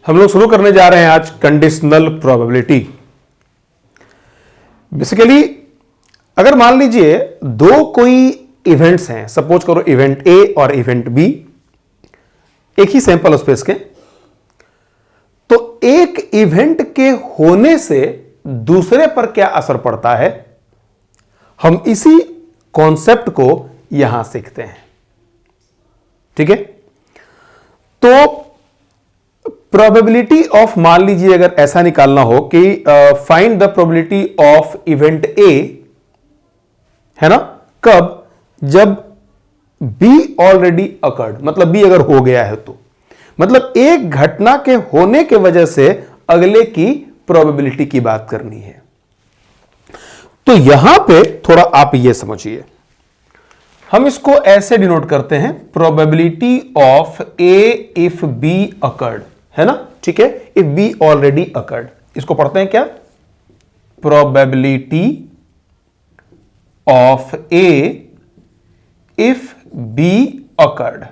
हम लोग शुरू करने जा रहे हैं आज कंडीशनल प्रोबेबिलिटी। बेसिकली अगर मान लीजिए दो कोई इवेंट्स हैं, सपोज करो इवेंट ए और इवेंट बी, एक ही सैंपल स्पेस के, तो एक इवेंट के होने से दूसरे पर क्या असर पड़ता है, हम इसी कॉन्सेप्ट को यहां सीखते हैं। ठीक है, तो प्रोबेबिलिटी ऑफ, मान लीजिए अगर ऐसा निकालना हो कि find the probability of event A, है ना, कब, जब बी ऑलरेडी अकर्ड, मतलब बी अगर हो गया है तो मतलब एक घटना के होने के वजह से अगले की प्रोबेबिलिटी की बात करनी है। तो यहां पे थोड़ा आप ये समझिए, हम इसको ऐसे डिनोट करते हैं, probability of A if B occurred, है ना, ठीक है, इफ बी ऑलरेडी अकर्ड, इसको पढ़ते हैं क्या, probability of A if B occurred,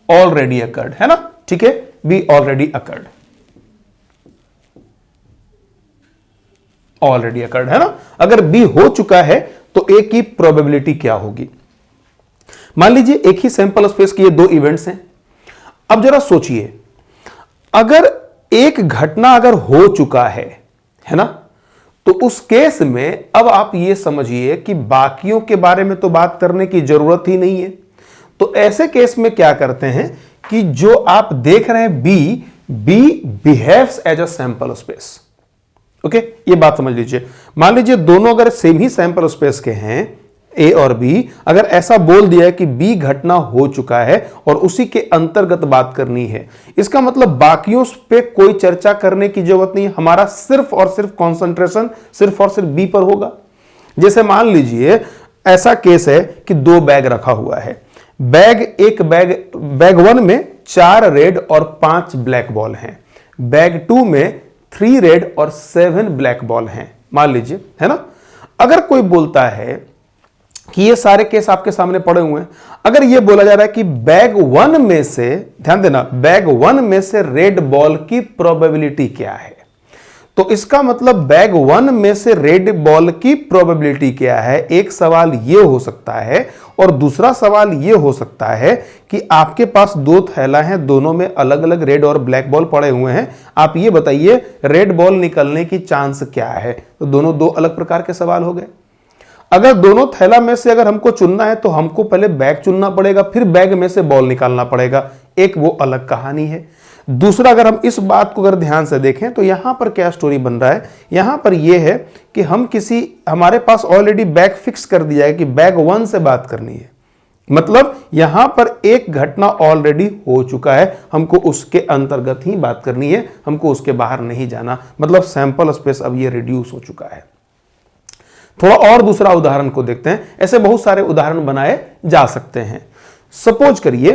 already occurred, है ना, ठीक है, B already occurred, already occurred, है ना। अगर बी हो चुका है तो ए की प्रोबेबिलिटी क्या होगी। मान लीजिए एक ही सैंपल स्पेस के ये दो इवेंट्स हैं। अब जरा सोचिए, अगर एक घटना अगर हो चुका है ना, तो उस केस में अब आप ये समझिए कि बाकियों के बारे में तो बात करने की जरूरत ही नहीं है। तो ऐसे केस में क्या करते हैं कि जो आप देख रहे हैं B behaves as a sample space. Okay, ये बात समझ लीजिए। मान लीजिए दोनों अगर सेम ही सैंपल स्पेस के हैं, ए और बी, अगर ऐसा बोल दिया है कि बी घटना हो चुका है और उसी के अंतर्गत बात करनी है, इसका मतलब बाकियों पे कोई चर्चा करने की जरूरत नहीं, हमारा सिर्फ और सिर्फ कंसंट्रेशन सिर्फ और सिर्फ बी पर होगा। जैसे मान लीजिए ऐसा केस है कि दो बैग रखा हुआ है, बैग 1 में 4 रेड और 5 ब्लैक बॉल हैं, बैग 2 में 3 रेड और 7 ब्लैक बॉल हैं, मान लीजिए, है ना। अगर कोई बोलता है कि ये सारे केस आपके सामने पड़े हुए हैं, अगर ये बोला जा रहा है कि बैग 1 में से, ध्यान देना, बैग 1 में से रेड बॉल की प्रोबेबिलिटी क्या है, तो इसका मतलब बैग 1 में से रेड बॉल की प्रोबेबिलिटी क्या है। एक सवाल ये हो सकता है, और दूसरा सवाल ये हो सकता है कि आपके पास दो थैला हैं, दोनों में अलग अलग रेड और ब्लैक बॉल पड़े हुए हैं, आप ये बताइए रेड बॉल निकलने की चांस क्या है। तो दोनों दो अलग प्रकार के सवाल हो गए। अगर दोनों थैला में से अगर हमको चुनना है तो हमको पहले बैग चुनना पड़ेगा, फिर बैग में से बॉल निकालना पड़ेगा, एक वो अलग कहानी है। दूसरा, अगर हम इस बात को अगर ध्यान से देखें तो यहां पर क्या स्टोरी बन रहा है, यहां पर यह है कि हमारे पास ऑलरेडी बैग फिक्स कर दिया है कि बैग 1 से बात करनी है, मतलब यहां पर एक घटना ऑलरेडी हो चुका है, हमको उसके अंतर्गत ही बात करनी है, हमको उसके बाहर नहीं जाना, मतलब सैंपल स्पेस अब ये रिड्यूस हो चुका है। थोड़ा और दूसरा उदाहरण को देखते हैं, ऐसे बहुत सारे उदाहरण बनाए जा सकते हैं। सपोज करिए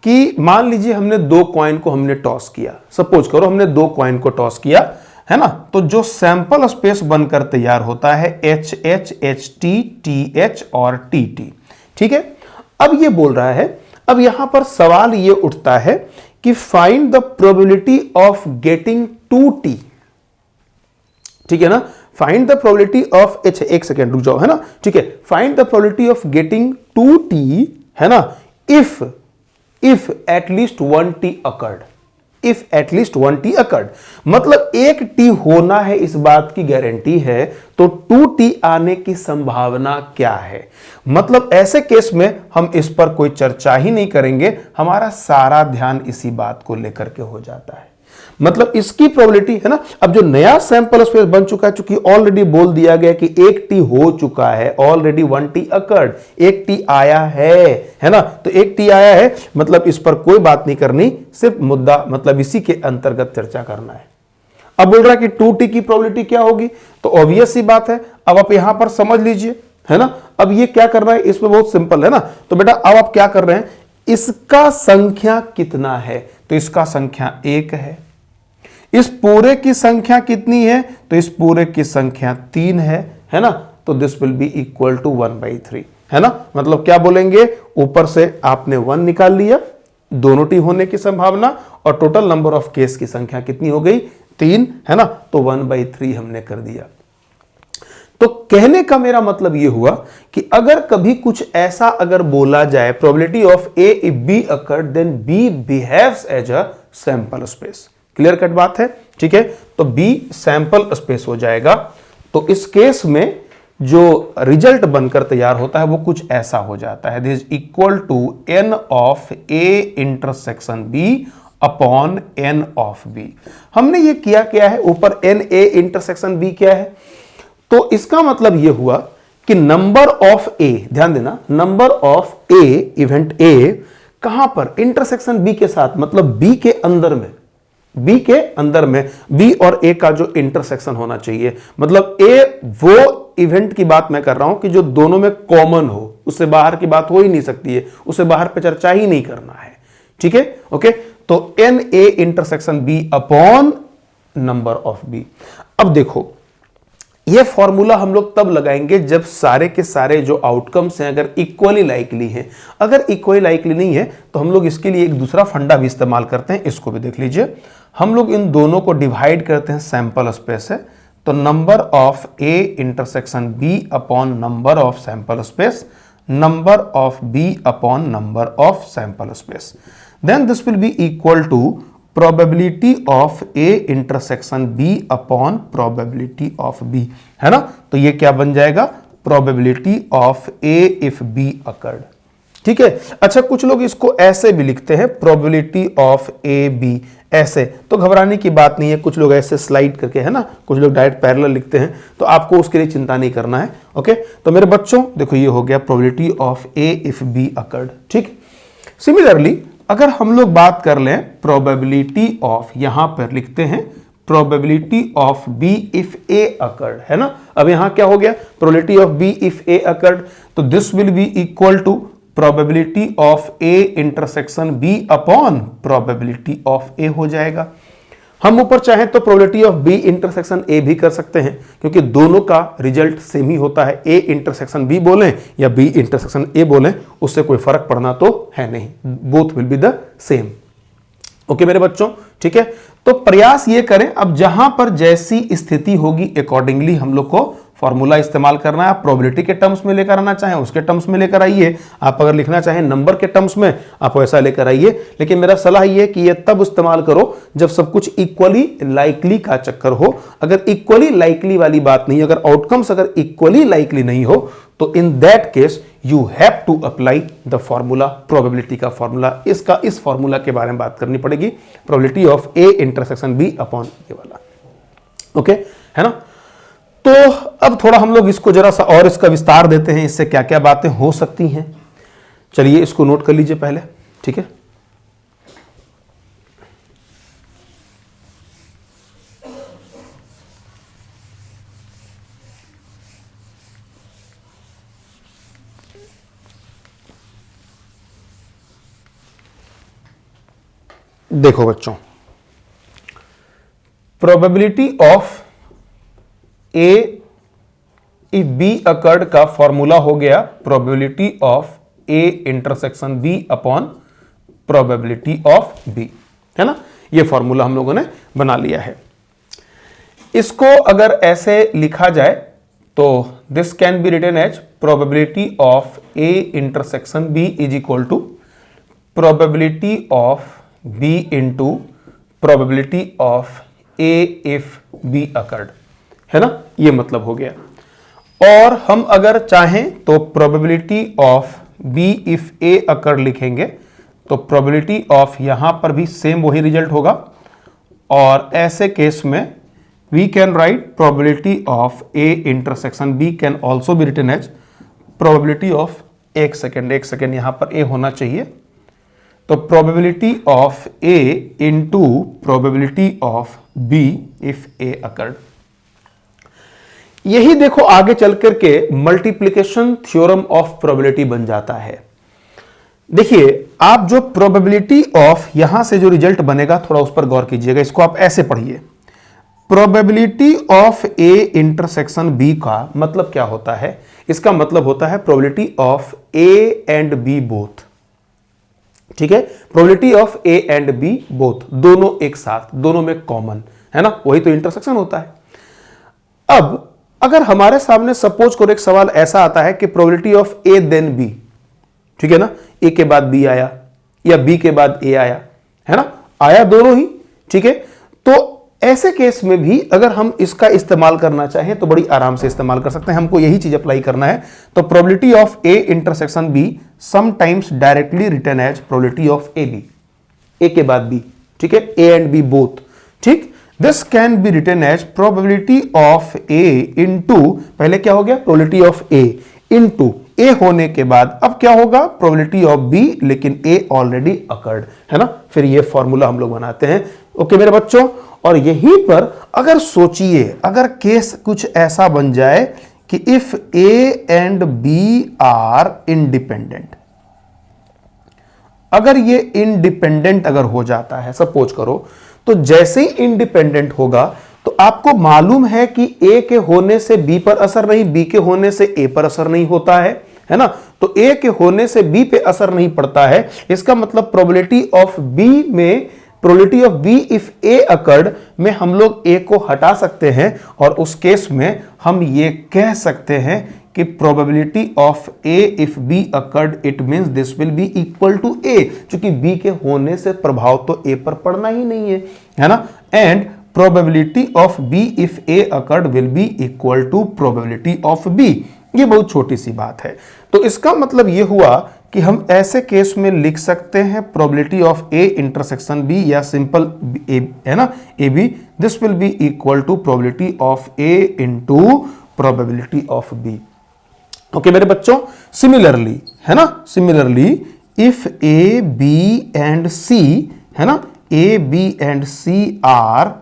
कि मान लीजिए हमने दो कॉइन को हमने टॉस किया, सपोज करो हमने दो कॉइन को टॉस किया, है ना, तो जो सैंपल स्पेस बनकर तैयार होता है H H H T T H और टी टी। ठीक है, अब ये बोल रहा है, अब यहां पर सवाल ये उठता है कि find the probability of getting 2t। ठीक है ना, फाइंड द प्रोबेबिलिटी ऑफ, एक सेकेंड रुक जाओ, है ना, ठीक है, find the probability of getting 2t, है ना, if at least 1t occurred, if at least 1t occurred, मतलब एक टी होना है इस बात की गारंटी है, तो 2t आने की संभावना क्या है। मतलब ऐसे केस में हम इस पर कोई चर्चा ही नहीं करेंगे, हमारा सारा ध्यान इसी बात को लेकर के हो जाता है। मतलब इसकी प्रोबेबिलिटी, है ना, अब जो नया सैंपल स्पेस बन चुका है, चूंकि ऑलरेडी बोल दिया गया कि एक टी हो चुका है, ऑलरेडी 1t अकर्ड, एक टी आया है ना, तो एक टी आया है, मतलब इस पर कोई बात नहीं करनी, सिर्फ मुद्दा मतलब इसी के अंतर्गत चर्चा करना है। अब बोल रहा है कि 2t की प्रोबेबिलिटी क्या होगी, तो ऑब्वियस सी बात है, अब आप यहां पर समझ लीजिए, है ना। अब ये क्या कर रहा है, इसमें बहुत सिंपल है ना, तो बेटा अब आप क्या कर रहे हैं, इसका संख्या कितना है, तो इसका संख्या 1 है। इस पूरे की संख्या कितनी है, तो इस पूरे की संख्या 3 है ना, तो this will be equal to 1/3, है ना। मतलब क्या बोलेंगे, ऊपर से आपने 1 निकाल लिया, दोनों टी होने की संभावना, और टोटल नंबर ऑफ केस की संख्या कितनी हो गई, 3, है ना। तो 1/3 हमने कर दिया। तो कहने का मेरा मतलब यह हुआ कि अगर कभी कुछ ऐसा अगर बोला जाए, probability of A if B occurred then B behaves as a sample space. Clear cut बात है, ठीक है। तो बी सैंपल स्पेस हो जाएगा। तो इस केस में जो रिजल्ट बनकर तैयार होता है वो कुछ ऐसा हो जाता है, this is equal to n of A intersection B upon n of B. हमने ये किया क्या है, ऊपर n a इंटरसेक्शन b क्या है, तो इसका मतलब ये हुआ कि नंबर ऑफ ए, ध्यान देना, number of A, event A कहां पर, इंटरसेक्शन बी के साथ, मतलब बी के अंदर में, बी के अंदर में बी और ए का जो इंटरसेक्शन होना चाहिए, मतलब ए वो इवेंट की बात मैं कर रहा हूं कि जो दोनों में कॉमन हो, उससे बाहर की बात हो ही नहीं सकती है, उससे बाहर पे चर्चा ही नहीं करना है, ठीक है, ओके। तो n A intersection B upon number of B. अब देखो ये फॉर्मूला हम लोग तब लगाएंगे जब सारे के सारे जो आउटकम्स हैं अगर इक्वली लाइकली हैं। अगर इक्वली लाइकली नहीं है तो हम लोग इसके लिए एक दूसरा फंडा भी इस्तेमाल करते हैं, इसको भी देख लीजिए। हम लोग इन दोनों को डिवाइड करते हैं, सैंपल स्पेस है, तो number of A intersection B upon number of sample space, number of B upon number of sample space, then this will be equal to probability of A intersection B upon probability of B, है ना। तो ये क्या बन जाएगा, probability of A if B occurred, ठीक है। अच्छा, कुछ लोग इसको ऐसे भी लिखते हैं, प्रोबेबिलिटी ऑफ ए बी, ऐसे, तो घबराने की बात नहीं है, कुछ लोग ऐसे स्लाइड करके, है ना, कुछ लोग डायरेक्ट पैरेलल लिखते हैं, तो आपको उसके लिए चिंता नहीं करना है, ओके। तो मेरे बच्चों देखो ये हो गया probability of A if B occurred, ठीक। सिमिलरली अगर हम लोग बात कर लें प्रोबेबिलिटी ऑफ, यहां पर लिखते हैं probability of B if A occurred, है ना। अब यहां क्या हो गया, probability of B if A occurred, तो this will be equal to probability of A intersection B upon probability of A हो जाएगा। हम ऊपर चाहें तो probability of B intersection A भी कर सकते हैं, क्योंकि दोनों का रिजल्ट सेम ही होता है, ए इंटरसेक्शन बी बोलें या बी इंटरसेक्शन ए बोलें, उससे कोई फर्क पड़ना तो है नहीं, both will be the same, okay मेरे बच्चों, ठीक है। तो प्रयास ये करें, अब जहां पर जैसी स्थिति होगी अकॉर्डिंगली हम लोग को फॉर्मूला इस्तेमाल करना है। आप प्रोबेबिलिटी के टर्म्स में लेकर आना चाहें उसके टर्म्स में लेकर आइए, आप अगर लिखना चाहें नंबर के टर्म्स में आप वैसा लेकर आइए, लेकिन मेरा सलाह यह है कि ये तब इस्तेमाल करो जब सब कुछ इक्वली लाइकली का चक्कर हो। अगर इक्वली लाइकली वाली बात नहीं, अगर आउटकम्स अगर इक्वली लाइकली नहीं हो, तो in that case you have to apply the formula, probability का फॉर्मूला। इस फॉर्मूला के बारे में बात करनी पड़ेगी, probability of A intersection B upon A वाला, ओके, है ना। तो अब थोड़ा हम लोग इसको जरा सा और इसका विस्तार देते हैं, इससे क्या क्या बातें हो सकती हैं। चलिए इसको नोट कर लीजिए पहले, ठीक है। देखो बच्चों, probability of A if B occurred का फॉर्मूला हो गया probability of A intersection B upon probability of B, है ना। ये फॉर्मूला हम लोगों ने बना लिया है। इसको अगर ऐसे लिखा जाए तो this can be written as probability of A intersection B is equal to probability of B into probability of A if B occurred, है ना। ये मतलब हो गया। और हम अगर चाहें तो probability of B if A occurred लिखेंगे, तो प्रोबेबिलिटी ऑफ यहां पर भी सेम वही रिजल्ट होगा। और ऐसे केस में we can write probability of A intersection B can also be written as probability of, एक सेकेंड यहां पर ए होना चाहिए, तो probability of A into probability of B if A occurred. यही देखो आगे चल करके मल्टीप्लिकेशन थ्योरम ऑफ प्रोबेबिलिटी बन जाता है। देखिए आप जो प्रोबेबिलिटी ऑफ यहां से जो रिजल्ट बनेगा थोड़ा उस पर गौर कीजिएगा, इसको आप ऐसे पढ़िए, probability of A intersection B का मतलब क्या होता है, इसका मतलब होता है probability of A and B both, ठीक है, probability of A and B both, दोनों एक साथ, दोनों में कॉमन, है ना, वही तो इंटरसेक्शन होता है। अब अगर हमारे सामने सपोज करो एक सवाल ऐसा आता है कि probability of A then B, ठीक है ना, ए के बाद बी आया या बी के बाद ए आया, है ना, आया दोनों ही, ठीक है। तो ऐसे केस में भी अगर हम इसका इस्तेमाल करना चाहें तो बड़ी आराम से इस्तेमाल कर सकते हैं, हमको यही चीज अप्लाई करना है। तो probability of A intersection B sometimes directly written as probability of A B, A के बाद बी, ठीक है, ए एंड बी बोथ, ठीक। This can be written as probability of A into, पहले क्या हो गया, probability of A into A होने के बाद अब क्या होगा, प्रोबेबिलिटी ऑफ बी, लेकिन ए ऑलरेडी अकर्ड, है ना। फिर ये फॉर्मूला हम लोग बनाते हैं। ओके मेरे बच्चों, और यहीं पर अगर सोचिए, अगर केस कुछ ऐसा बन जाए कि if A and B are independent, अगर ये इंडिपेंडेंट अगर हो जाता है, सपोज करो, तो जैसे ही इंडिपेंडेंट होगा तो आपको मालूम है कि ए के होने से बी पर असर नहीं, बी के होने से ए पर असर नहीं होता है ना। तो ए के होने से बी पे असर नहीं पड़ता है, इसका मतलब प्रोबेबिलिटी ऑफ बी में, probability of B if A occurred में हम लोग ए को हटा सकते हैं और उस केस में हम ये कह सकते हैं कि probability of A if B occurred it means this will be equal to A, क्योंकि बी के होने से प्रभाव तो ए पर पड़ना ही नहीं है ना। And probability of B if A occurred will be equal to probability of B. ये बहुत छोटी सी बात है। तो इसका मतलब ये हुआ कि हम ऐसे केस में लिख सकते हैं probability of A intersection B या सिंपल ए, है ना, A B, this will be equal to probability of A into probability of B. Okay मेरे बच्चों, सिमिलरली, है ना, similarly if A B and C, है ना, A B and C are,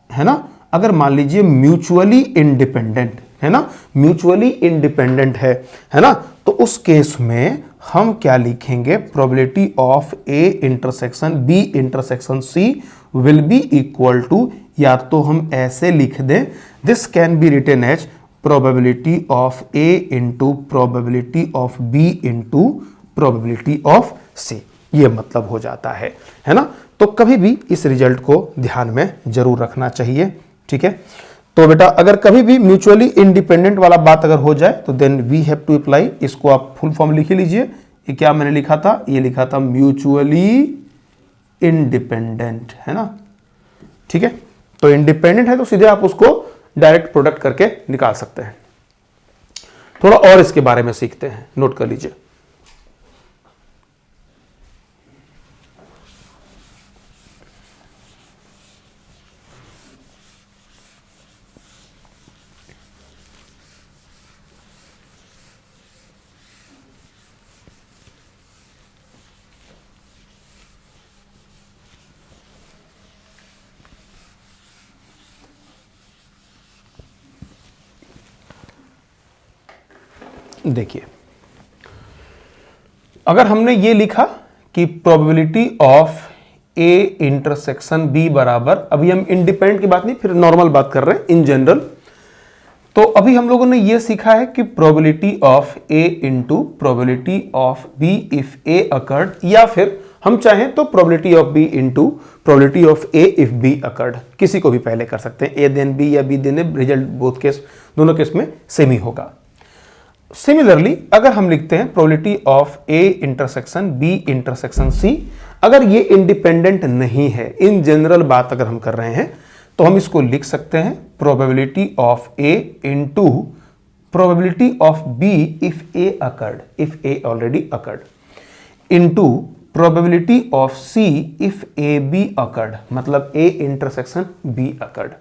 है ना, अगर मान लीजिए म्यूचुअली इंडिपेंडेंट, है ना, म्यूचुअली इंडिपेंडेंट है ना, तो उस केस में हम क्या लिखेंगे, probability of A intersection B intersection C will be equal to, या तो हम ऐसे लिख दें, this can be written as probability of A into probability of B into probability of C, ये मतलब हो जाता है ना। तो कभी भी इस रिजल्ट को ध्यान में जरूर रखना चाहिए, ठीक है। तो बेटा अगर कभी भी म्यूचुअली इंडिपेंडेंट वाला बात अगर हो जाए तो then we have to apply, इसको आप फुल फॉर्म लिख लीजिए। ये क्या मैंने लिखा था, ये लिखा था म्यूचुअली इंडिपेंडेंट, है ना, ठीक है। तो इंडिपेंडेंट है तो सीधे आप उसको डायरेक्ट प्रोडक्ट करके निकाल सकते हैं। थोड़ा और इसके बारे में सीखते हैं, नोट कर लीजिए। देखिए, अगर हमने ये लिखा कि probability of A intersection B बराबर, अभी हम इंडिपेंडेंट की बात नहीं, फिर नॉर्मल बात कर रहे हैं इन जनरल। तो अभी हम लोगों ने ये सीखा है कि probability of A into probability of B if A occurred, या फिर हम चाहें तो probability of B into probability of A if B occurred, किसी को भी पहले कर सकते हैं, ए देन बी या B then A, result both case, दोनों केस में सेम ही होगा। सिमिलरली अगर हम लिखते हैं probability of A intersection B intersection C, अगर ये इंडिपेंडेंट नहीं है, इन जनरल बात अगर हम कर रहे हैं, तो हम इसको लिख सकते हैं probability of A into probability of B if A occurred, if A already occurred, into probability of C if A B occurred, मतलब ए इंटरसेक्शन बी अकर्ड,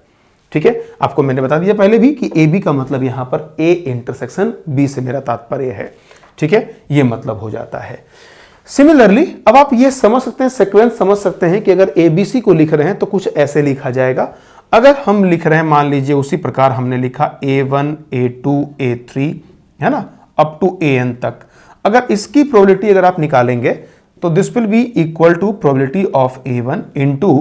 ठीक है। आपको मैंने बता दिया पहले भी कि ए बी का मतलब यहां पर ए इंटरसेक्शन बी से मेरा तात्पर्य है, ठीक है, ये मतलब हो जाता है। सिमिलरली अब आप ये समझ सकते हैं, सीक्वेंस समझ सकते हैं कि अगर ए बी सी को लिख रहे हैं तो कुछ ऐसे लिखा जाएगा। अगर हम लिख रहे हैं, मान लीजिए उसी प्रकार हमने लिखा A1 A2 A3, है ना, अप टू AN तक, अगर इसकी प्रोबेबिलिटी अगर आप निकालेंगे तो this will be equal to probability of A1 into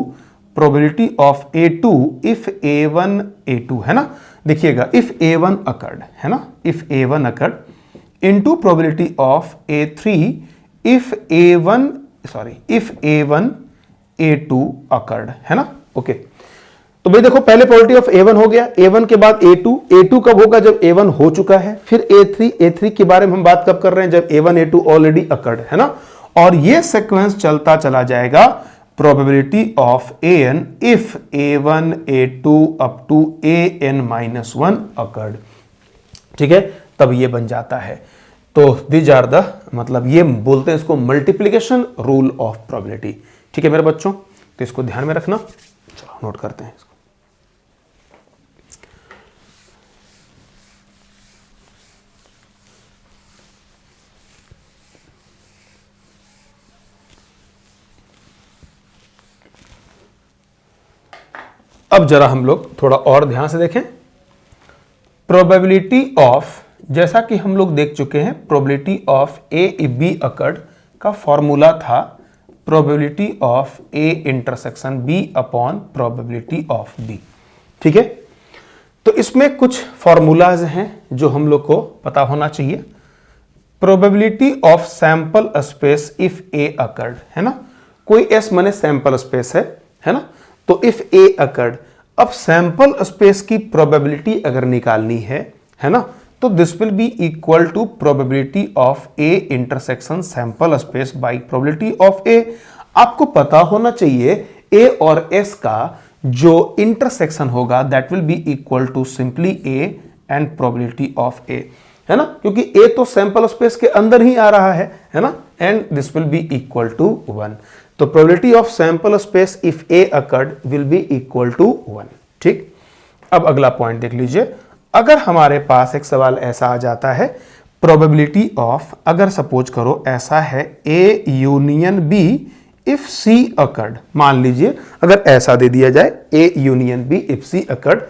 probability of A2 if A1 A2, है ना, देखिएगा इफ A1 अकर्ड, है ना, if A1 occurred into probability of A3 if A1 sorry if A1 A2 occurred, है ना। Okay, तो भाई देखो पहले प्रोबेबिलिटी ऑफ A1 हो गया, A1 के बाद A2, A2 कब होगा जब A1 हो चुका है, फिर A3, A3 के बारे में हम बात कब कर रहे हैं जब A1 A2 ऑलरेडी अकर्ड, है ना। और ये सीक्वेंस चलता चला जाएगा probability of an if A1 A2 up to AN-1 occurred, ठीक है, तब ये बन जाता है। तो these are the, मतलब ये बोलते हैं इसको मल्टीप्लिकेशन रूल ऑफ प्रोबेबिलिटी, ठीक है मेरे बच्चों, तो इसको ध्यान में रखना। चलो नोट करते हैं इसको। अब जरा हम लोग थोड़ा और ध्यान से देखें। प्रोबेबिलिटी ऑफ, जैसा कि हम लोग देख चुके हैं, probability of A if B occurred का फॉर्मूला था probability of A intersection B upon probability of B, ठीक है। तो इसमें कुछ फॉर्मूलाज हैं जो हम लोग को पता होना चाहिए। Probability of sample space if A occurred, है ना, कोई एस माने सैंपल स्पेस है ना। तो इफ ए अकर्ड, अब सैंपल स्पेस की प्रोबेबिलिटी अगर निकालनी है ना, तो this will be equal to probability of A intersection sample space by probability of A. आपको पता होना चाहिए ए और एस का जो इंटरसेक्शन होगा that will be equal to simply A and probability of A, है ना, क्योंकि ए तो सैंपल स्पेस के अंदर ही आ रहा है ना, and this will be equal to 1। तो probability of sample space if A occurred will be equal to 1, ठीक। अब अगला पॉइंट देख लीजिए। अगर हमारे पास एक सवाल ऐसा आ जाता है, प्रोबेबिलिटी ऑफ, अगर सपोज करो ऐसा है A union B if C occurred, मान लीजिए अगर ऐसा दे दिया जाए A union B if C occurred,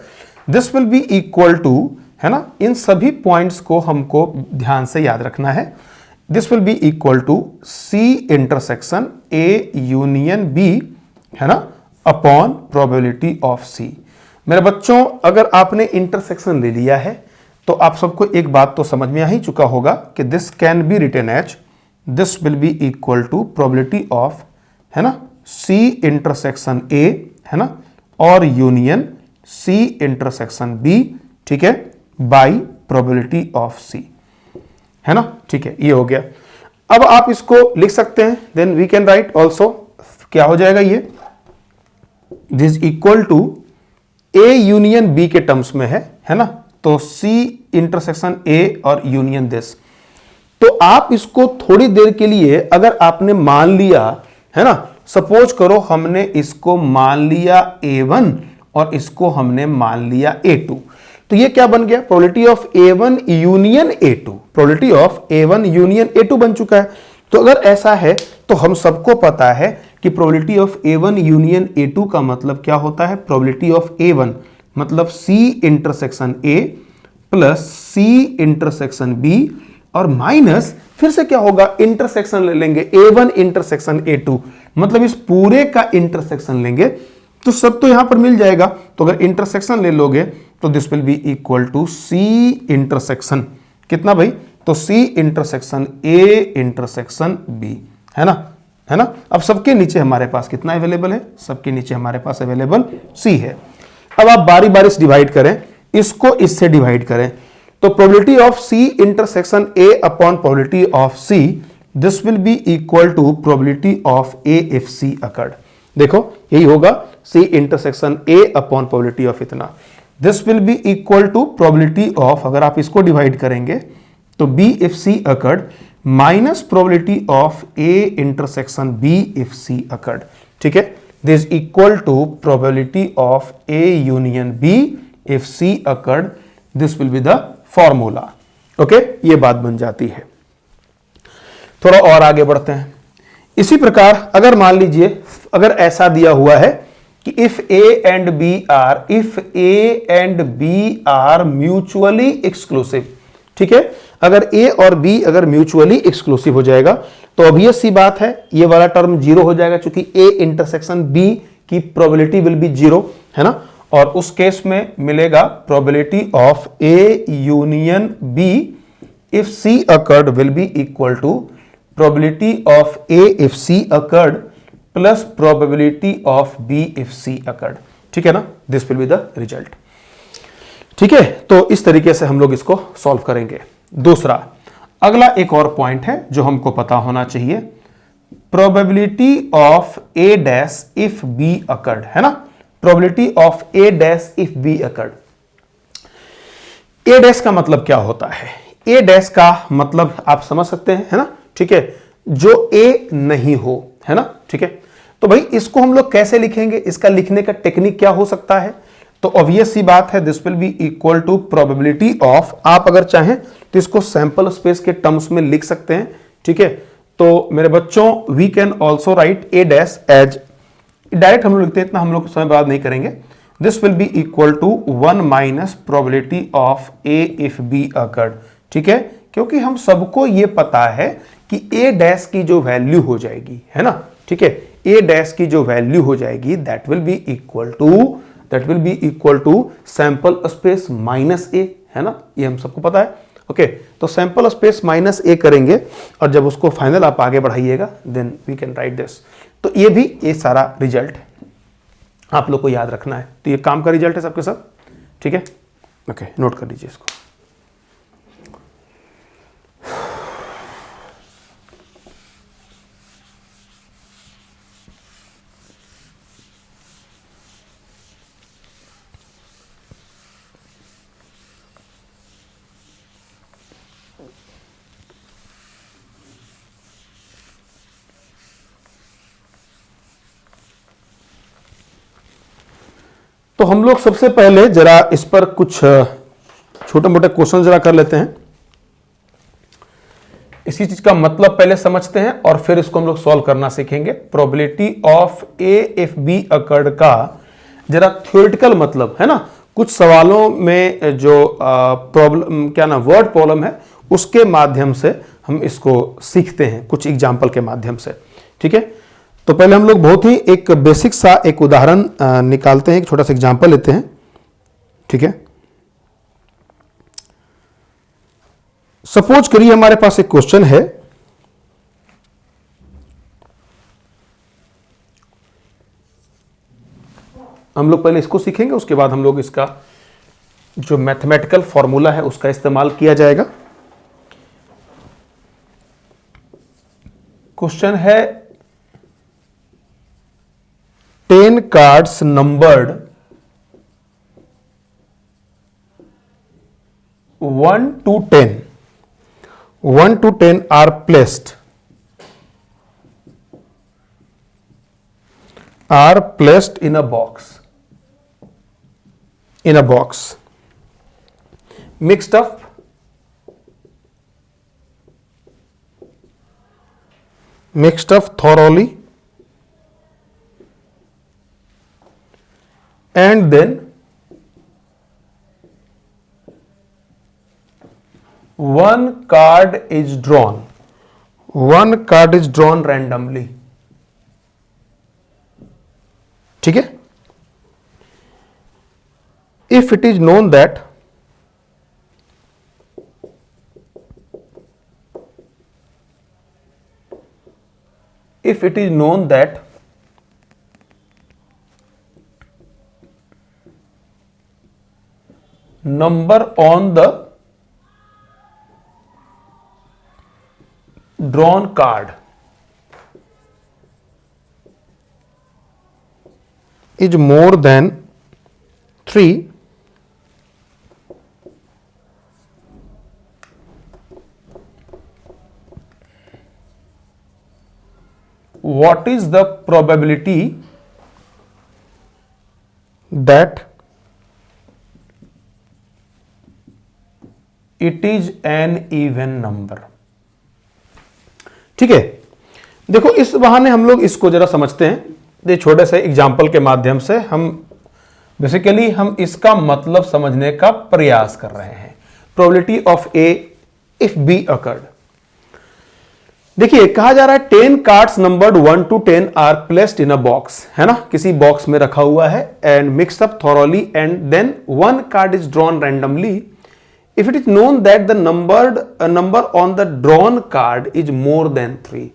this will be equal to, है ना, इन सभी पॉइंट्स को हमको ध्यान से याद रखना है। This will be equal to C intersection A union B, है ना, अपॉन प्रोबेबिलिटी ऑफ सी। मेरे बच्चों अगर आपने इंटरसेक्शन ले लिया है तो आप सबको एक बात तो समझ में आ ही चुका होगा कि this can be written as, this will be equal to probability of, है ना, सी इंटरसेक्शन ए, है ना, और यूनियन सी इंटरसेक्शन बी, ठीक है, बाई प्रोबेबिलिटी ऑफ सी, है ना, ठीक है, ये हो गया। अब आप इसको लिख सकते हैं, then we can write also, क्या हो जाएगा ये, this equal to A union B के टर्म्स में है ना, तो सी इंटरसेक्शन ए और यूनियन दिस। तो आप इसको थोड़ी देर के लिए अगर आपने मान लिया, है ना, सपोज करो हमने इसको मान लिया A1 और इसको हमने मान लिया A2, तो ये क्या बन गया, probability of A1 union A2, probability of A1 union A2 बन चुका है। तो अगर ऐसा है तो हम सबको पता है कि probability of A1 union A2 का मतलब क्या होता है, प्रोबेबिलिटी ऑफ A1 मतलब C intersection A plus C intersection B और माइनस फिर से क्या होगा, इंटरसेक्शन ले लेंगे A1 इंटरसेक्शन A2, मतलब इस पूरे का इंटरसेक्शन लेंगे तो सब तो यहां पर मिल जाएगा। तो अगर इंटरसेक्शन ले लोगे तो this will be equal to C intersection कितना भाई, तो C intersection A intersection B, है ना। अब सबके नीचे हमारे पास कितना अवेलेबल है, सबके नीचे हमारे पास अवेलेबल C है। अब आप बारी बारी से डिवाइड करें, इसको इससे डिवाइड करें, तो probability of C intersection A upon probability of C, this will be equal to probability of A if C occurred. देखो यही होगा C intersection A upon probability of इतना, this will be equal to probability of, अगर आप इसको divide करेंगे तो B if C occurred minus probability of A intersection B if C occurred, ठीक है, this equal to probability of A union B if C occurred, this will be the formula. Okay, ये बात बन जाती है। थोड़ा और आगे बढ़ते हैं। इसी प्रकार अगर मान लीजिए अगर ऐसा दिया हुआ है कि if A and B are mutually exclusive, ठीक है, अगर A और B अगर म्यूचुअली एक्सक्लूसिव हो जाएगा तो ऑब्वियस सी बात है ये वाला टर्म जीरो हो जाएगा, क्योंकि A इंटरसेक्शन B की प्रोबेबिलिटी विल बी जीरो, है ना, और उस केस में मिलेगा probability of A union B if C occurred will be equal to probability of A if C occurred plus probability of B if C occurred. ठीक है ना, this will be the result. ठीक है, तो इस तरीके से हम लोग इसको सॉल्व करेंगे. दूसरा, अगला एक और पॉइंट है जो हमको पता होना चाहिए, probability of A dash if B occurred, है ना. Probability of A dash if B occurred. A dash का मतलब क्या होता है? ए डैश का मतलब आप समझ सकते हैं, है ना. ठीक है, जो ए नहीं हो, है ना. ठीक है, तो भाई इसको हम लोग कैसे लिखेंगे? इसका लिखने का टेक्निक क्या हो सकता है? तो ऑब्वियस सी बात है, this will be equal to probability of, आप अगर चाहें तो इसको सैंपल स्पेस के टर्म्स में लिख सकते हैं. ठीक है, तो मेरे बच्चों we can also write A dash as, direct हम लोग लिखते हैं, इतना हम लोग समय बर्बाद नहीं करेंगे. This will be equal to 1 minus probability of A if B occurred. ठीक है, क्योंकि हम सबको ये पता है कि ए डैश की जो वैल्यू हो जाएगी, है ना. ठीक है, ए डैश की जो वैल्यू हो जाएगी that will be equal to sample space minus A, है ना. ये हम सबको पता है. ओके, तो सैंपल स्पेस माइनस ए करेंगे और जब उसको फाइनल आप आगे बढ़ाइएगा then we can write this. तो ये भी ये सारा रिजल्ट आप लोग को याद रखना है. तो ये काम का रिजल्ट है सबके सब. ठीक है, ओके, नोट कर लीजिए इसको. तो हम लोग सबसे पहले जरा इस पर कुछ छोटे मोटे क्वेश्चन जरा कर लेते हैं. इसी चीज का मतलब पहले समझते हैं और फिर इसको हम लोग सॉल्व करना सीखेंगे. Probability of A if B occurred का जरा थ्योरेटिकल मतलब, है ना. कुछ सवालों में जो प्रॉब्लम क्या ना वर्ड प्रॉब्लम है उसके माध्यम से हम इसको सीखते हैं, कुछ एग्जाम्पल के माध्यम से. ठीक है, तो पहले हम लोग बहुत ही एक बेसिक सा एक उदाहरण निकालते हैं, एक छोटा सा एग्जांपल लेते हैं. ठीक है, सपोज करिए हमारे पास एक क्वेश्चन है, हम लोग पहले इसको सीखेंगे, उसके बाद हम लोग इसका जो मैथमेटिकल फॉर्मूला है उसका इस्तेमाल किया जाएगा. क्वेश्चन है 10 cards numbered 1 to 10. 1 to 10 are placed in a box. Mixed up thoroughly, and then one card is drawn randomly. ठीक है, if it is known that number on the drawn card is more than 3, what is the probability that it is an even number. ठीक है, देखो इस बहाने हम लोग इसको जरा समझते हैं. ये छोटे से एग्जाम्पल के माध्यम से हम बेसिकली हम इसका मतलब समझने का प्रयास कर रहे हैं. Probability of A if B occurred. देखिए कहा जा रहा है 10 cards numbered 1 to 10 are placed in a box, है ना. किसी बॉक्स में रखा हुआ है, and mix up thoroughly, and then 1 card is drawn randomly. If it is known that the number on the drawn card is more than 3,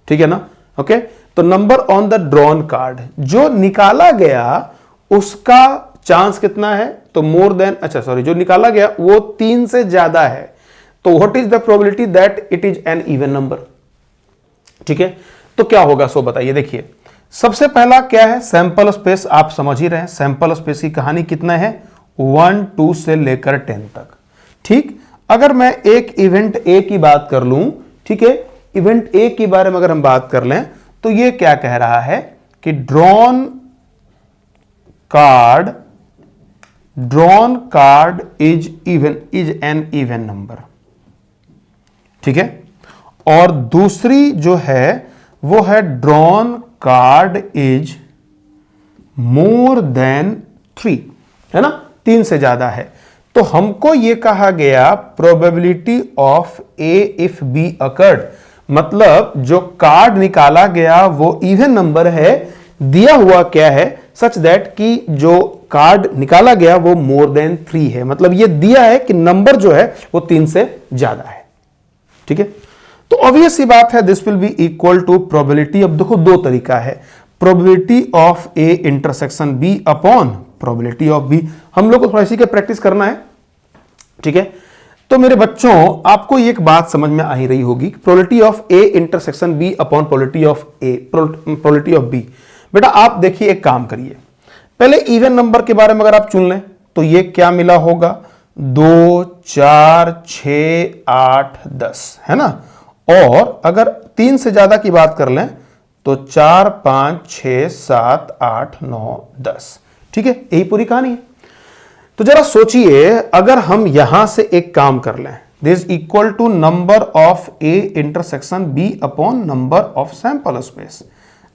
ठीक है ना, ओके। तो number on the drawn card, जो निकाला गया उसका चांस कितना है, तो मोर देन, अच्छा सॉरी, जो निकाला गया वो 3 से ज्यादा है, तो what is the probability that it is an even number, ठीक है। तो क्या होगा सो बताइए। देखिए सबसे पहला क्या है, सैंपल स्पेस, आप समझ ही रहे हैं सैंपल स्पेस की कहानी कितना है, 1 2 से लेकर 10 तक, ठीक। अगर मैं एक इवेंट ए की बात कर लूं, ठीक है, इवेंट ए के बारे में अगर हम बात कर लें तो ये क्या कह रहा है कि drawn card is an even number, ठीक है। और दूसरी जो है वो है drawn card is more than 3, है ना, 3 से ज्यादा है। तो हमको ये कहा गया probability of A if B occurred, मतलब जो कार्ड निकाला गया वो इवन नंबर है, दिया हुआ क्या है, सच दैट कि जो कार्ड निकाला गया वो मोर देन 3 है, मतलब ये दिया है कि नंबर जो है वो 3 से ज्यादा है, ठीक है। तो ऑब्वियस सी बात है this will be equal to probability, अब देखो दो तरीका है, probability of A intersection B upon probability of B. हम लोग को थोड़ा इसी के प्रैक्टिस करना है, ठीक है। तो मेरे बच्चों आपको एक बात समझ में आ ही रही होगी, probability of A intersection B upon probability of B. बेटा आप देखिए एक काम करिए, पहले इवन नंबर के बारे में अगर आप चुन लें तो ये क्या मिला होगा, 2 4 6 8 10, है ना। और अगर 3 से ज्यादा की बात कर लें तो 4 5 6 7 8 9 10, ठीक है, यही पूरी कहानी है। तो जरा सोचिए अगर हम यहां से एक काम कर लें, this equal to number of A intersection B upon number of sample space,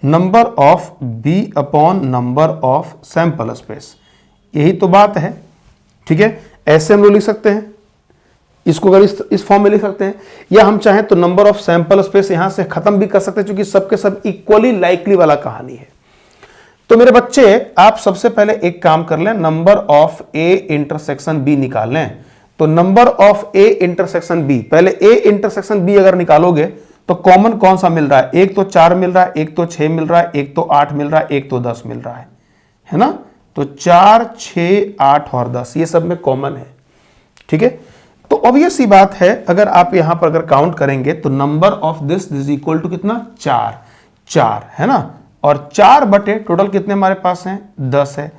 number of B upon number of sample space, यही तो बात है, ठीक है। ऐसे हम लोग लिख सकते हैं इसको, अगर इस फॉर्म में लिख सकते हैं, या हम चाहें तो नंबर ऑफ सैंपल स्पेस यहां से खत्म भी कर सकते हैं, क्योंकि सबके सब इक्वली लाइकली वाला कहानी है। तो मेरे बच्चे आप सबसे पहले एक काम कर लें, number of A intersection B निकाल लें। तो number of A intersection B, पहले ए इंटरसेक्शन बी अगर निकालोगे तो कॉमन कौन सा मिल रहा है, एक तो 4 मिल रहा है, एक तो 6 मिल रहा है, एक तो 8 मिल रहा है, एक तो 10 मिल रहा है ना। तो 4 6 8 और 10 ये सब में कॉमन है, ठीक है। तो ऑब्वियस सी बात है अगर आप यहां पर अगर काउंट करेंगे तो number of this equal to कितना, 4 है ना, और 4 बटे टोटल कितने हमारे पास हैं, 10 है।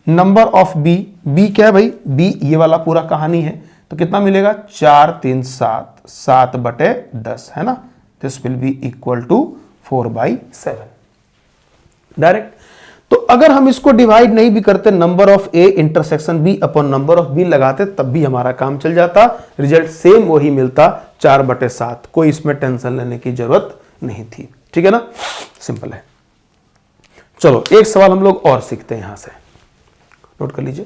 नंबर ऑफ बी, बी क्या है भाई, बी ये वाला पूरा कहानी है, तो कितना मिलेगा, 4 3 7, 7 बटे 10, है ना। This will be equal to 4/7 direct. तो अगर हम इसको डिवाइड नहीं भी करते, number of A intersection B upon number of B लगाते, तब भी हमारा काम चल जाता, रिजल्ट सेम वही मिलता, 4/7, कोई इसमें टेंशन लेने की जरूरत नहीं थी, ठीक है ना, सिंपल है। चलो एक सवाल हम लोग और सीखते हैं, यहां से नोट कर लीजिए।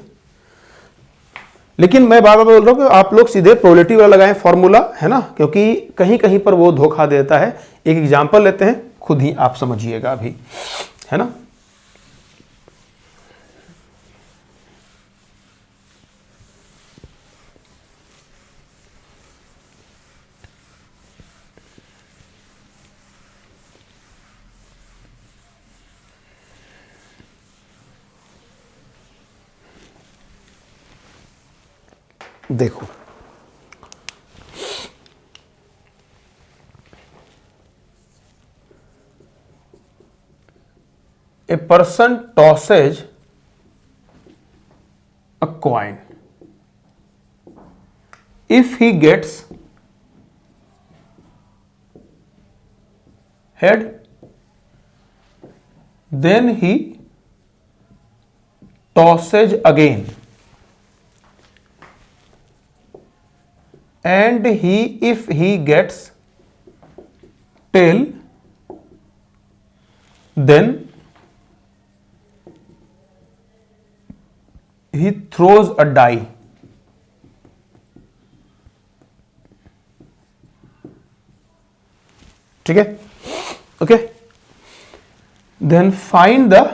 लेकिन मैं बार बार बोल रहा हूं कि आप लोग सीधे प्रोबेबिलिटी वाला लगाएं फॉर्मूला, है ना, क्योंकि कहीं कहीं पर वो धोखा देता है। एक एग्जांपल लेते हैं, खुद ही आप समझिएगा अभी, है ना। देखो a person tosses a coin, if he gets head then he tosses again and if he gets tail then he throws a die, ठीक है, okay. then find the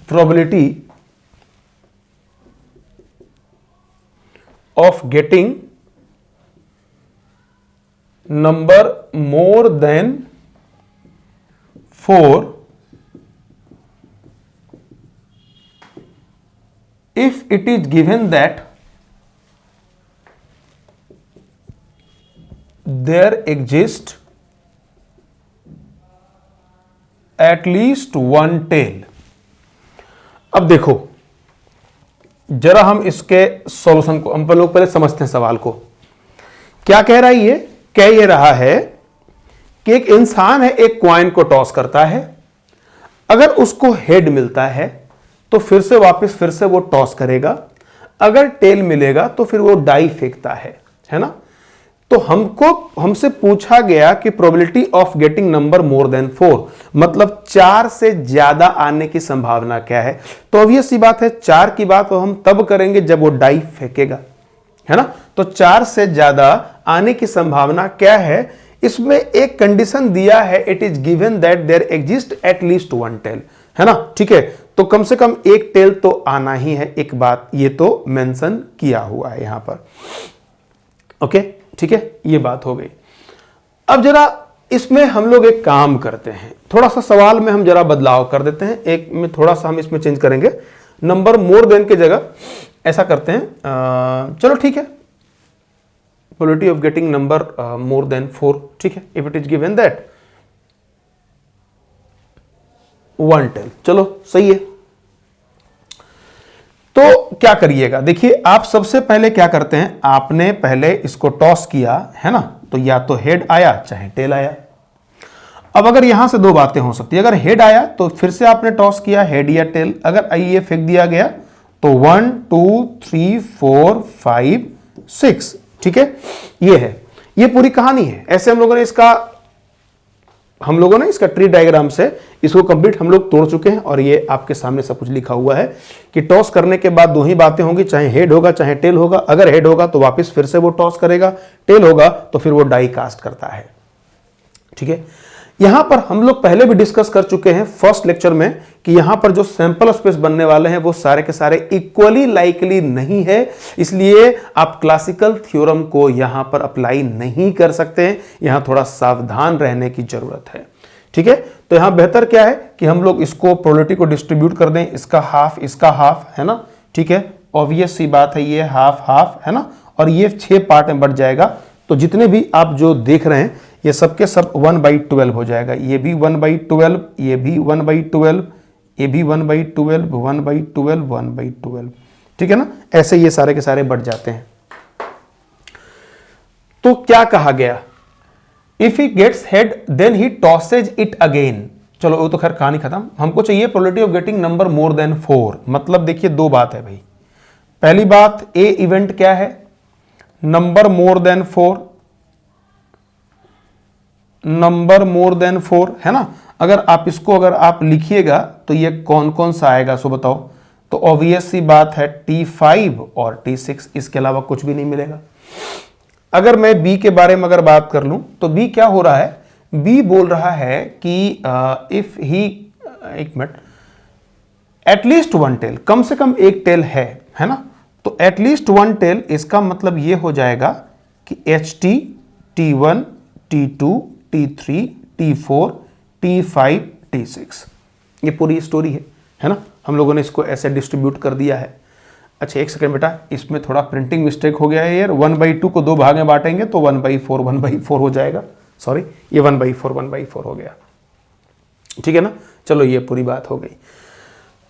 probability of getting number more than 4 if it is given that there exists at least one tail। अब देखो जरा हम इसके solution को हम लोग पहले समझते हैं सवाल को। क्या कह रहा है ये? कह ये रहा है कि एक इंसान है, एक कॉइन को टॉस करता है, अगर उसको हेड मिलता है तो फिर से वो टॉस करेगा, अगर टेल मिलेगा तो फिर वो डाई फेंकता है ना। तो हमसे पूछा गया कि probability of getting number more than 4, मतलब 4 से ज्यादा आने की संभावना क्या है। तो ऑब्वियस सी बात है 4 की बात तो हम तब करेंगे जब वो डाई फेंकेगा, है ना। तो 4 से ज्यादा आने की संभावना क्या है, इसमें एक कंडीशन दिया है, it is given that there exist at least one tail, है ना। ठीक है, तो कम से कम एक टेल तो आना ही है, एक बात ये तो मेंशन किया हुआ है यहां पर। ओके, ठीक है, ये बात हो गई। अब जरा इसमें हम लोग एक काम करते हैं, थोड़ा सा सवाल में हम जरा बदलाव कर देते हैं, एक में थोड़ा सा हम इसमें चेंज करेंगे, नंबर मोर देन की जगह ऐसा करते हैं। चलो ठीक है, probability of getting number more than 4, ठीक है, if it is given that one tail, चलो सही है। तो क्या करिएगा, देखिए आप सबसे पहले क्या करते हैं, आपने पहले इसको टॉस किया है ना, तो या तो हेड आया चाहे टेल आया। अब अगर यहां से दो बातें हो सकती है, अगर हेड आया तो फिर से आपने टॉस किया हेड या टेल, अगर ये फेंक दिया गया तो 1 2 3 4 5 6, ठीक है, ये है, ये पूरी कहानी है। ऐसे हम लोगों ने इसका ट्री डायग्राम से इसको कंप्लीट हम लोग तोड़ चुके हैं, और ये आपके सामने सब कुछ लिखा हुआ है कि टॉस करने के बाद दो ही बातें होंगी, चाहे हेड होगा चाहे टेल होगा। अगर हेड होगा तो वापस फिर से वो टॉस करेगा, टेल होगा तो फिर वो डाई कास्ट करता है, ठीक है। यहां पर हम लोग पहले भी डिस्कस कर चुके हैं फर्स्ट लेक्चर में कि यहां पर जो सैंपल स्पेस बनने वाले हैं वो सारे के सारे इक्वली लाइकली नहीं है, इसलिए आप क्लासिकल थ्योरम को यहां पर अप्लाई नहीं कर सकते हैं, यहां थोड़ा सावधान रहने की जरूरत है, ठीक है। तो यहां बेहतर क्या है कि हम लोग इसको प्रोबेबिलिटी को डिस्ट्रीब्यूट कर दें, इसका हाफ है ना, ठीक है, ऑब्वियस सी बात है, ये हाफ हाफ है ना, और ये 6 पार्ट में बढ़ जाएगा। तो जितने भी आप जो देख रहे हैं ये सबके सब 1/12 हो जाएगा, ये भी 1/12, ये भी 1/12, ये भी 1/12, 1/12, 1/12, ठीक है ना। ऐसे ये सारे के सारे बढ़ जाते हैं। तो क्या कहा गया, if he gets head then he tosses it again. चलो वो तो खैर कहानी खत्म, हमको चाहिए probability of getting number more than 4। मतलब देखिए दो बात है भाई, पहली बात ए इवेंट क्या है, number more than 4, number more than 4 है ना। अगर आप इसको अगर आप लिखिएगा तो ये कौन कौन सा आएगा सो बताओ। तो ऑब्वियस सी बात है T5 और T6, इसके अलावा कुछ भी नहीं मिलेगा। अगर मैं B के बारे में अगर बात कर लूं तो B क्या हो रहा है, B बोल रहा है कि इफ ही, एक मिनट, एटलीस्ट वन टेल, कम से कम एक टेल है ना। तो एटलीस्ट वन टेल इसका मतलब ये हो जाएगा कि HT, T1, T2, T3, T4, T5, T6, ये पूरी स्टोरी है ना। हम लोगों ने इसको ऐसे डिस्ट्रीब्यूट कर दिया है। अच्छा एक सेकंड बेटा, इसमें थोड़ा प्रिंटिंग मिस्टेक हो गया है यार, 1/2 को 2 भाग में बांटेंगे तो 1/4 हो जाएगा, सॉरी ये 1/4 हो गया, ठीक है ना। चलो ये पूरी बात हो गई।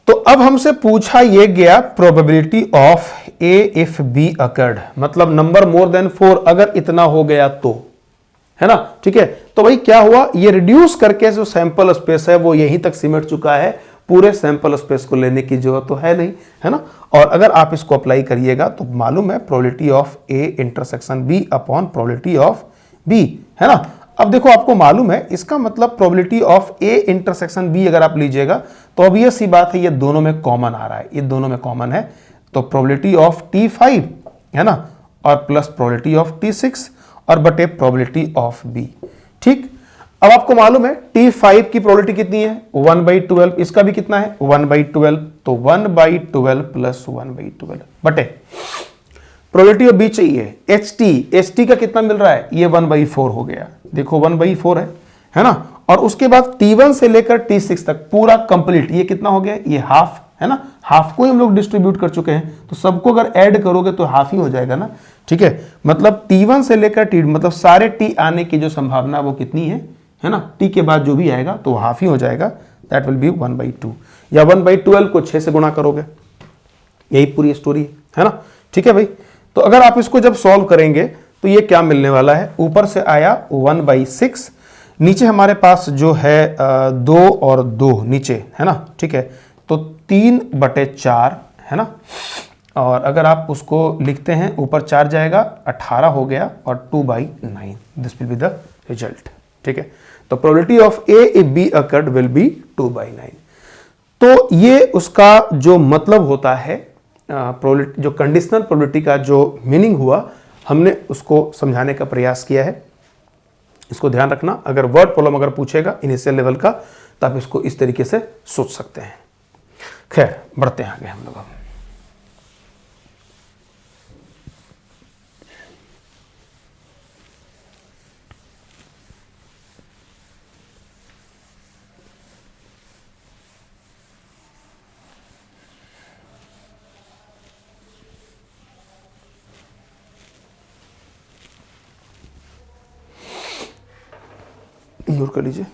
तो अब हमसे पूछा ये गया probability of A if B occurred, मतलब नंबर मोर देन 4 अगर इतना हो गया तो, है ना, ठीक है। तो भाई क्या हुआ, ये रिड्यूस करके जो सैंपल स्पेस है वो यहीं तक सिमट चुका है, पूरे सैंपल स्पेस को लेने की जरूरत तो है नहीं, है ना। और अगर आप इसको अप्लाई करिएगा तो मालूम है probability of A intersection B upon probability of B, है ना। अब देखो आपको मालूम है इसका मतलब probability of A intersection B अगर आप लीजिएगा तो ऑब्वियस सी बात है ये दोनों में कॉमन आ रहा है, ये दोनों में कॉमन है। तो प्रोबेबिलिटी ऑफ T5 है ना, और प्लस प्रोबेबिलिटी ऑफ T6 और बटे प्रोबेबिलिटी ऑफ बी, ठीक। अब आपको मालूम है T5 की प्रोबेबिलिटी कितनी है 1/12, इसका भी कितना है 1/12, तो 1/12 प्लस 1/12 बटे प्रोबेबिलिटी ऑफ बी चाहिए HT का कितना मिल रहा है, ये 1/4 हो गया, देखो 1/4 है ना। और उसके बाद T1 से लेकर T6 तक पूरा कंप्लीट, ये कितना हो गया, ये हाफ है ना, हाफ को ही हम लोग डिस्ट्रीब्यूट कर चुके हैं, तो सबको अगर ऐड करोगे तो हाफ ही हो जाएगा ना, ठीक है। मतलब T1 से लेकर T, मतलब सारे T आने की जो संभावना वो कितनी है ना, T के बाद जो भी आएगा तो हाफ ही हो जाएगा, दैट विल बी 1/2, या 1/12 को 6 से गुणा करोगे, यही पूरी स्टोरी है ना, ठीक है भाई। तो अगर आप इसको जब सॉल्व करेंगे तो ये क्या मिलने वाला है, ऊपर से आया 1/6, नीचे हमारे पास जो है 2 और 2 नीचे है ना, ठीक है, तो 3/4 है ना। और अगर आप उसको लिखते हैं, ऊपर 4 जाएगा 18 हो गया, और 2/9, this will be the result, ठीक है। तो probability of A if B occurred will be 2/9। तो ये उसका जो मतलब होता है, जो कंडीशनल प्रोबेबिलिटी का जो मीनिंग हुआ, हमने उसको समझाने का प्रयास किया है। इसको ध्यान रखना, अगर वर्ड प्रॉब्लम अगर पूछेगा इनिशियल लेवल का, तो आप इसको इस तरीके से सोच सकते हैं। खैर बढ़ते हैं आगे हम लोग। नोट कर लीजिए।